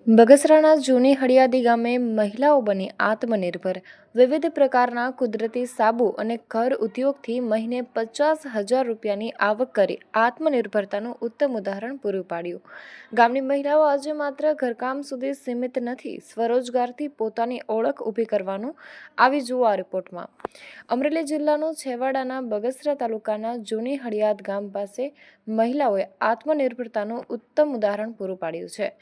બગસરાના જૂની હળિયાદી ગામે મહિલાઓ બની આત્મનિર્ભર. વિવિધ પ્રકારના કુદરતી સાબુ અને ઘર ઉદ્યોગથી મહિને 50,000 રૂપિયાની આવક કરી આત્મનિર્ભરતાનું ઉત્તમ ઉદાહરણ પૂરું પાડ્યું. ગામની મહિલાઓ આજે માત્ર ઘરકામ સુધી સીમિત નથી, સ્વરોજગારથી પોતાની ઓળખ ઊભી કરવાનું. આવી જુઓ આ રિપોર્ટમાં. અમરેલી જિલ્લાનું છેવાડાના બગસરા તાલુકાના જૂની હળિયાદ ગામ પાસે મહિલાઓએ આત્મનિર્ભરતાનું ઉત્તમ ઉદાહરણ પૂરું પાડ્યું છે.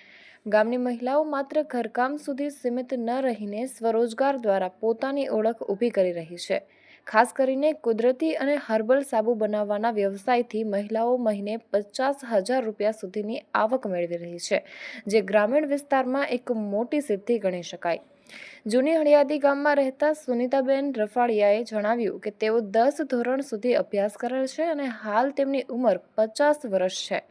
ગામની મહિલાઓ માત્ર ઘરકામ સુધી સીમિત ન રહીને સ્વરોજગાર દ્વારા પોતાની ઓળખ ઊભી કરી રહી છે. ખાસ કરીને કુદરતી અને હર્બલ સાબુ બનાવવાના વ્યવસાયથી મહિલાઓ મહિને 50,000 રૂપિયા સુધીની આવક મેળવી રહી છે, જે ગ્રામીણ વિસ્તારમાં એક મોટી સિદ્ધિ ગણી શકાય. જૂની હળિયાદી ગામમાં રહેતા સુનીતાબેન રફાળિયાએ જણાવ્યું કે તેઓ 10 ધોરણ સુધી અભ્યાસ કરેલ છે અને હાલ તેમની ઉંમર 50 વર્ષ છે.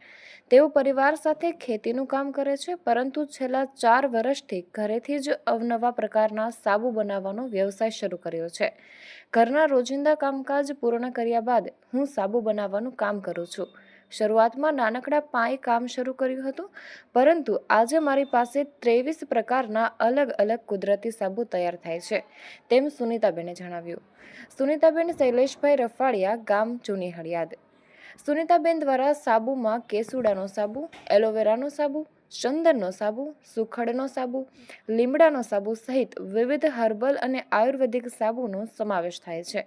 તેઓ પરિવાર સાથે ખેતીનું કામ કરે છે, પરંતુ છેલ્લા 4 વર્ષથી ઘરેથી જ અવનવા પ્રકારના સાબુ બનાવવાનો વ્યવસાય શરૂ કર્યો છે. ઘરના રોજિંદા કામકાજ પૂર્ણ કર્યા બાદ હું સાબુ બનાવવાનું કામ કરું છું. શરૂઆતમાં નાનકડા પાયે કામ શરૂ કર્યું હતું, પરંતુ આજે મારી પાસે 23 પ્રકારના અલગ અલગ કુદરતી સાબુ તૈયાર થાય છે, તેમ સુનીતાબેને જણાવ્યું. સુનીતાબેન શૈલેષભાઈ રફાળિયા, ગામ જૂની હળિયાદ. સુનીતાબેન દ્વારા સાબુમાં કેસુડાનો સાબુ, એલોવેરાનો સાબુ, ચંદનનો સાબુ, સુખડનો સાબુ, લીમડાનો સાબુ સહિત વિવિધ હર્બલ અને આયુર્વેદિક સાબુનો સમાવેશ થાય છે.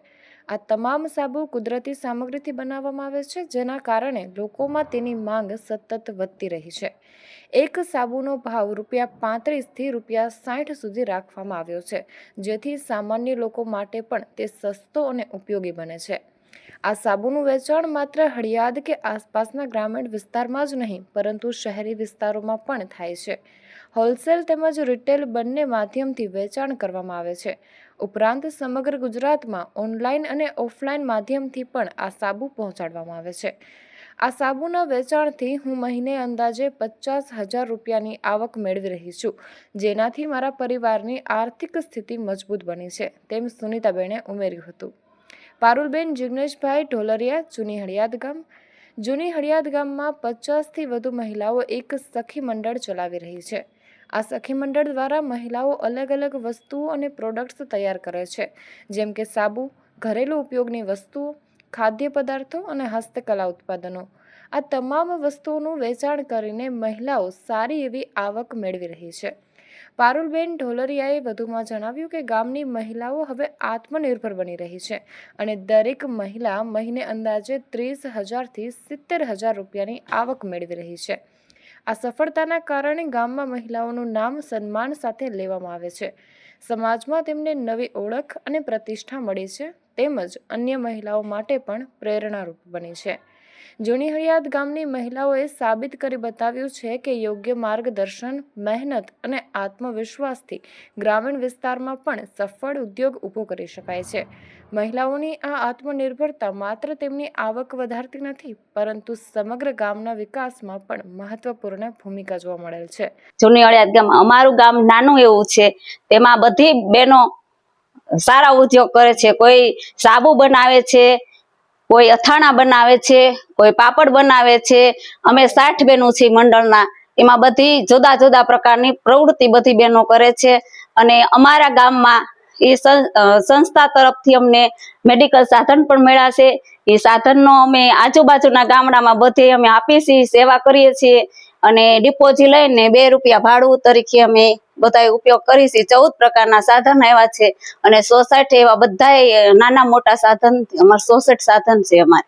આ તમામ સાબુ કુદરતી સામગ્રીથી બનાવવામાં આવે છે, જેના કારણે લોકોમાં તેની માંગ સતત વધતી રહી છે. એક સાબુનો ભાવ ₹35 થી ₹60 સુધી રાખવામાં આવ્યો છે, જેથી સામાન્ય લોકો માટે પણ તે સસ્તો અને ઉપયોગી બને છે. આ સાબુનું વેચાણ માત્ર હળિયાદ કે આસપાસના ગ્રામીણ વિસ્તારમાં જ નહીં, પરંતુ શહેરી વિસ્તારોમાં પણ થાય છે. હોલસેલ તેમજ રિટેલ બંને માધ્યમથી વેચાણ કરવામાં આવે છે. ઉપરાંત સમગ્ર ગુજરાતમાં ઓનલાઈન અને ઓફલાઈન માધ્યમથી પણ આ સાબુ પહોંચાડવામાં આવે છે. આ સાબુના વેચાણથી હું મહિને અંદાજે 50,000 રૂપિયાની આવક મેળવી રહી છું, જેનાથી મારા પરિવારની આર્થિક સ્થિતિ મજબૂત બની છે, તેમ સુનીતાબેને ઉમેર્યું હતું. પારુલબેન જિગ્નેશભાઈ ઢોલરિયા, જૂની હળિયાદ ગામ. જૂની હળિયાદ ગામમાં 50થી વધુ મહિલાઓ એક સખી મંડળ ચલાવી રહી છે. આ સખી મંડળ દ્વારા મહિલાઓ અલગ અલગ વસ્તુઓ અને પ્રોડક્ટ્સ તૈયાર કરે છે, જેમ કે સાબુ, ઘરેલું ઉપયોગની વસ્તુઓ, ખાદ્ય પદાર્થો અને હસ્તકલા ઉત્પાદનો. આ તમામ વસ્તુઓનું વેચાણ કરીને મહિલાઓ સારી એવી આવક મેળવી રહી છે. પારુલબેન ઢોલરિયાએ વધુમાં જણાવ્યું કે ગામની મહિલાઓ હવે આત્મનિર્ભર બની રહી છે અને દરેક મહિલા મહિને અંદાજે 30,000 થી 70,000 રૂપિયાની આવક મેળવી રહી છે. આ સફળતાના કારણે ગામમાં મહિલાઓનું નામ સન્માન સાથે લેવામાં આવે છે. સમાજમાં તેમને નવી ઓળખ અને પ્રતિષ્ઠા મળી છે, તેમજ અન્ય મહિલાઓ માટે પણ પ્રેરણારૂપ બની છે. જૂની હળિયાદ ગામની મહિલાઓએ સાબિત કરી બતાવ્યું છે કે યોગ્ય માર્ગદર્શન, મહેનત અને આત્મવિશ્વાસથી ગ્રામીણ વિસ્તારમાં પણ સફળ ઉદ્યોગ ઊભો કરી શકાય છે. મહિલાઓની આ આત્મનિર્ભરતા માત્ર તેમની આવક વધારતી નથી, પરંતુ સમગ્ર ગામના વિકાસમાં પણ મહત્વપૂર્ણ ભૂમિકા જોવા મળેલ છે. જૂની હળિયાદ ગામ અમારું ગામ નાનું એવું છે, તેમાં બધી બહેનો સારા ઉદ્યોગ કરે છે. કોઈ સાબુ બનાવે છે, કોઈ અથાણા બનાવે છે, કોઈ પાપડ બનાવે છે. અમે 60 બહેનો છીએ મંડળના. એમાં બધી જુદા જુદા પ્રકારની પ્રવૃત્તિ બધી બહેનો કરે છે. અને અમારા ગામમાં એ સંસ્થા તરફથી અમને મેડિકલ સાધન પણ મળ્યા છે. એ સાધનનો અમે આજુબાજુના ગામડામાં બધે અમે આપીએ છીએ, સેવા કરીએ છીએ. અને ડિપોઝિટ લઈને ₹2 ભાડું તરીકે અમે બધા ઉપયોગ કરીએ છીએ. 14 પ્રકારના સાધન આવ્યા છે અને 66 એવા બધા નાના મોટા સાધન, અમારે 66 સાધન છે. અમારે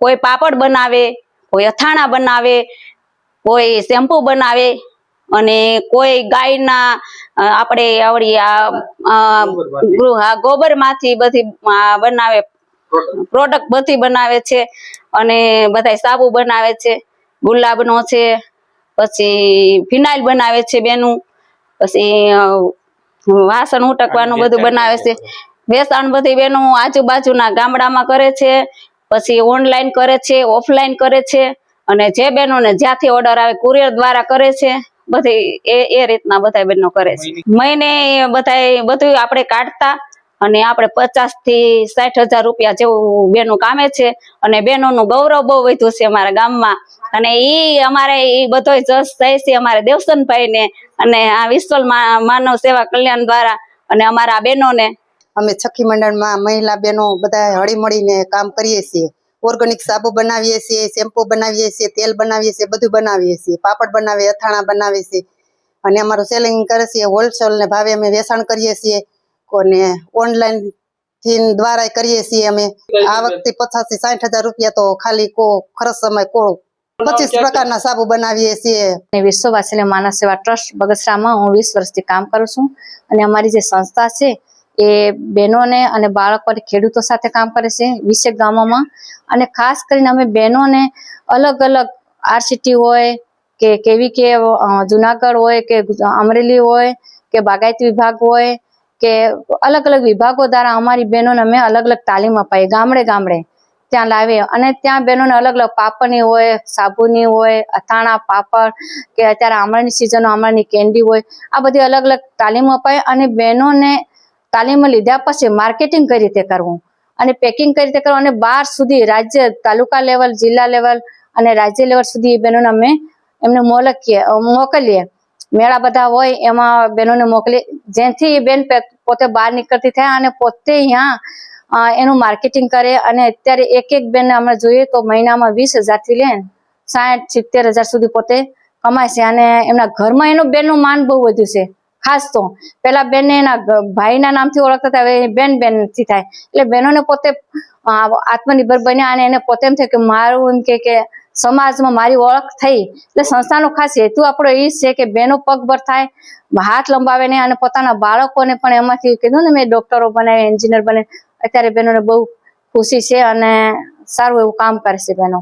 કોઈ પાપડ બનાવે, કોઈ અથાણા બનાવે, કોઈ શેમ્પુ બનાવે, અને કોઈ ગાયના આપણે આવડી ગોબરમાંથી બધી બનાવે, પ્રોડક્ટ બધી બનાવે છે. અને બધા સાબુ બનાવે છે, ગુલાબનો છે, પછી ફિનાઇલ બનાવે છે બેનું, પછી વાસણ ઉટકવાનું બધું બનાવે છે. વેચાણ બધી બેનું આજુબાજુના ગામડામાં કરે છે, પછી ઓનલાઈન કરે છે, ઓફલાઈન કરે છે. અને જે બહેનોને જ્યાંથી ઓર્ડર આવે કુરિયર દ્વારા કરે છે. બધી એ રીતના બધા બહેનો કરે છે. મહિને બધા બધું આપણે કાઢતા અને આપણે 50 થી 60,000 રૂપિયા જેવું બેનો કામે છે અને બહેનોનું ગૌરવ બહુ વધ્યું છે અમારા ગામમાં. અને અમારે બધોય જસ થાય છે અમારે દેવસનભાઈ ને અને આ વિશ્વ માનવ સેવા કલ્યાણ દ્વારા અને અમારા બહેનોને. અમે સખી મંડળમાં મહિલા બહેનો બધા હળી મળીને કામ કરીએ છીએ. ઓર્ગેનિક સાબુ બનાવીએ છીએ, શેમ્પુ બનાવીએ છીએ, તેલ બનાવીએ છીએ, બધું બનાવીએ છીએ. પાપડ બનાવીએ, અથાણા બનાવીએ છીએ અને અમારું સેલિંગ કરે છે. હોલસેલ ને ભાવે અમે વેચાણ કરીએ છીએ અને ઓનલાઈન થી દ્વારા કરીએ છીએ. અમે આ વખતે 50 થી 60,000 રૂપિયા તો ખાલી ખર્ચ સમય 25 પ્રકારના સાબુ બનાવીએ છીએ. વિશ્વ વાત્સલ્ય માનવ સેવા ટ્રસ્ટ બગસરામાં હું 20 વર્ષથી કામ કરું છું અને અમારી જે સંસ્થા છે એ બહેનોને અને બાળકોને ખેડૂતો સાથે કામ કરે છે 20 ગામોમાં. અને ખાસ કરીને અમે બહેનોને અલગ અલગ આરસીટી હોય કે કેવી કે જુનાગઢ હોય કે અમરેલી હોય કે બાગાયતી વિભાગ હોય કે અલગ અલગ વિભાગો દ્વારા અમારી બહેનોને અમે અલગ અલગ તાલીમ અપાઈએ ગામડે ગામડે ત્યાં લાવીએ. અને ત્યાં બહેનોને અલગ અલગ પાપડની હોય, સાબુની હોય, અથાણા, પાપડ કે અત્યારે આમળાની સિઝનો આમળાની કેન્ડી હોય, આ બધી અલગ અલગ તાલીમ અપાય. અને બહેનોને તાલીમ લીધા પછી માર્કેટિંગ કઈ રીતે કરવું અને પેકિંગ કઈ રીતે કરવું અને બહાર સુધી રાજ્ય તાલુકા લેવલ, જિલ્લા લેવલ અને રાજ્ય લેવલ સુધી એ બહેનોને અમે એમને મોકલીએ. મેળા બધા હોય એમાં બહેનોને મોકલીએ જેથી એ બેન પોતે બહાર નીકળતી થાય અને પોતે અહીંયા એનું માર્કેટિંગ કરે. અને અત્યારે એક બેન અમે જોઈએ તો મહિનામાં 20,000 થી લઈને 60-70,000 સુધી પોતે કમાય છે. અને એમના ઘરમાં એનું બેનનું માન બહુ વધ્યું છે. ખાસ તો પેલા બેનને એના ભાઈના નામથી ઓળખતા હતા, હવે બેન થી થાય. એટલે બહેનોને પોતે આત્મનિર્ભર બન્યા અને એને પોતે એમ થાય કે મારું એમ કે સમાજમાં મારી ઓળખ થઈ. એટલે સંસ્થાનો ખાસ હેતુ આપણો એ છે કે બહેનો પગભર થાય, હાથ લંબાવે નહીં અને પોતાના બાળકોને પણ એમાંથી કીધું ને મેં ડોક્ટરો બને, એન્જિનિયર બને. અત્યારે બહેનોને બહુ ખુશી છે અને સારું એવું કામ કરે છે બહેનો.